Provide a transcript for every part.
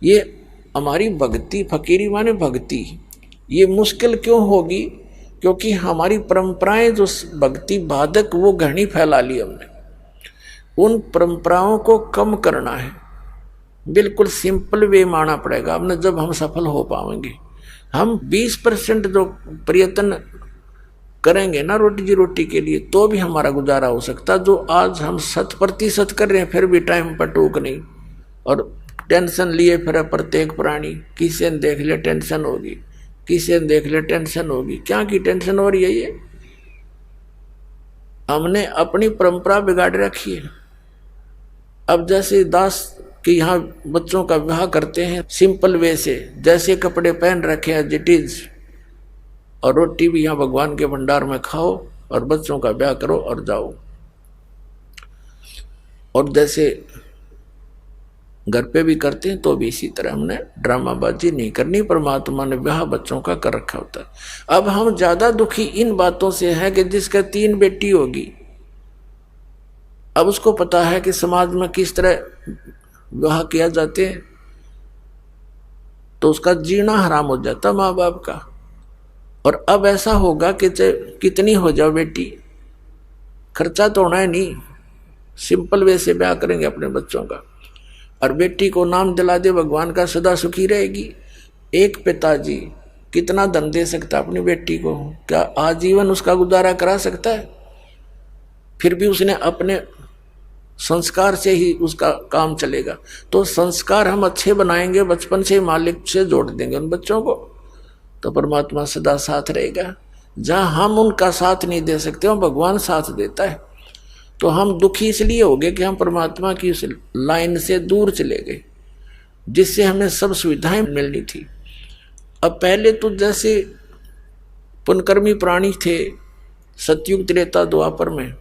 ये हमारी भक्ति, फकीरी माने भक्ति, ये मुश्किल क्यों होगी? क्योंकि हमारी परंपराएं जो भक्ति बाधक वो घनी फैला ली हमने। उन परंपराओं को कम करना है, बिल्कुल सिंपल वे माना पड़ेगा हमने, जब हम सफल हो पाएंगे। हम 20% जो प्रयत्न करेंगे ना रोटी रोटी के लिए, तो भी हमारा गुजारा हो सकता। जो आज हम 100% कर रहे हैं, फिर भी टाइम पर टूक नहीं, और टेंशन लिए फिर प्रत्येक प्राणी, किसी ने देख लिया टेंशन होगी, किसी ने देख लिया टेंशन होगी। क्या की टेंशन हो रही है? ये हमने अपनी परंपरा बिगाड़ रखी है। अब जैसे दास कि यहाँ बच्चों का विवाह करते हैं सिंपल वे से, जैसे कपड़े पहन रखे हैं इट इज, और रोटी भी यहाँ भगवान के भंडार में खाओ और बच्चों का ब्याह करो और जाओ। और जैसे घर पे भी करते हैं तो भी इसी तरह हमने ड्रामाबाजी नहीं करनी। परमात्मा ने ब्याह बच्चों का कर रखा होता है। अब हम ज्यादा दुखी इन बातों से हैं कि जिसका 3 बेटी होगी, अब उसको पता है कि समाज में किस तरह विवाह किया जाते हैं, तो उसका जीना हराम हो जाता माँ बाप का। और अब ऐसा होगा कि चाहे कितनी हो जाओ बेटी, खर्चा तो होना है नहीं, सिंपल वे से ब्याह करेंगे अपने बच्चों का, और बेटी को नाम दिला दे भगवान का, सदा सुखी रहेगी। एक पिताजी कितना धन दे सकता अपनी बेटी को? क्या आजीवन उसका गुजारा करा सकता है? फिर भी उसने अपने संस्कार से ही उसका काम चलेगा। तो संस्कार हम अच्छे बनाएंगे, बचपन से मालिक से जोड़ देंगे उन बच्चों को, तो परमात्मा सदा साथ रहेगा। जहां हम उनका साथ नहीं दे सकते, वहां भगवान साथ देता है। तो हम दुखी इसलिए हो गए कि हम परमात्मा की उस लाइन से दूर चले गए, जिससे हमें सब सुविधाएं मिलनी थी। अब पहले तो जैसे पुनकर्मी प्राणी थे सतयुग त्रेता द्वापर में,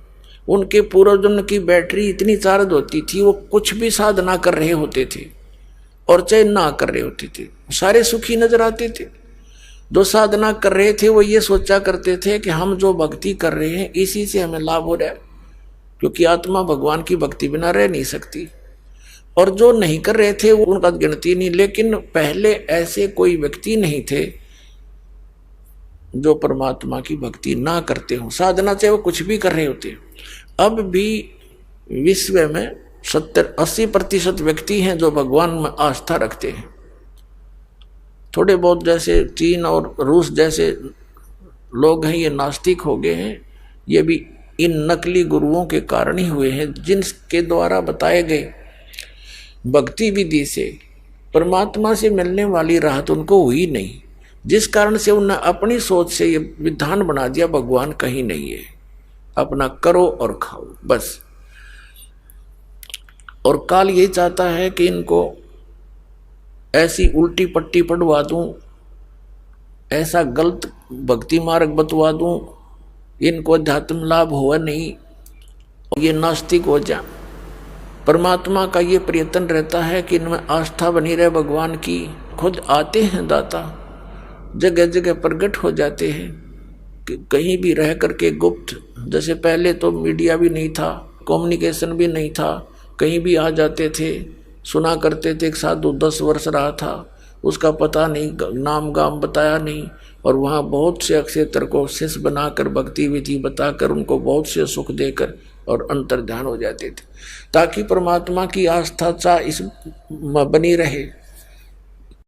उनके पूर्वजन्म की बैटरी इतनी चार्ज होती थी, वो कुछ भी साधना कर रहे होते थे और चाहे ना कर रहे होते थे, सारे सुखी नजर आते थे। जो साधना कर रहे थे वो ये सोचा करते थे कि हम जो भक्ति कर रहे हैं इसी से हमें लाभ हो रहा है, क्योंकि आत्मा भगवान की भक्ति बिना रह नहीं सकती। और जो नहीं कर रहे थे वो उनका गिनती नहीं। लेकिन पहले ऐसे कोई व्यक्ति नहीं थे जो परमात्मा की भक्ति ना करते हो, साधना चाहे वो कुछ भी कर रहे होते। अब भी विश्व में 70-80% व्यक्ति हैं जो भगवान में आस्था रखते हैं। थोड़े बहुत जैसे चीन और रूस जैसे लोग हैं, ये नास्तिक हो गए हैं। ये भी इन नकली गुरुओं के कारण ही हुए हैं, जिनके द्वारा बताए गए भक्ति विधि से परमात्मा से मिलने वाली राहत उनको हुई नहीं, जिस कारण से उन्हें अपनी सोच से ये विधान बना दिया भगवान कहीं नहीं है, अपना करो और खाओ बस। और काल यही चाहता है कि इनको ऐसी उल्टी पट्टी पढ़वा दूं, ऐसा गलत भक्ति मार्ग बतवा दूं, इनको अध्यात्म लाभ हुआ नहीं, ये नास्तिक हो जा। परमात्मा का ये प्रयत्न रहता है कि इनमें आस्था बनी रहे भगवान की। खुद आते हैं दाता, जगह जगह प्रकट हो जाते हैं, कि कहीं भी रह करके गुप्त, जैसे पहले तो मीडिया भी नहीं था, कम्युनिकेशन भी नहीं था, कहीं भी आ जाते थे, सुना करते थे। एक साधु 10 वर्ष रहा था, उसका पता नहीं, नाम गाम बताया नहीं, और वहाँ बहुत से अक्षेत्र को शिष्य बनाकर भक्ति विधि बताकर उनको बहुत से सुख देकर और अंतर ध्यान हो जाते थे, ताकि परमात्मा की आस्था चा इस बनी रहे।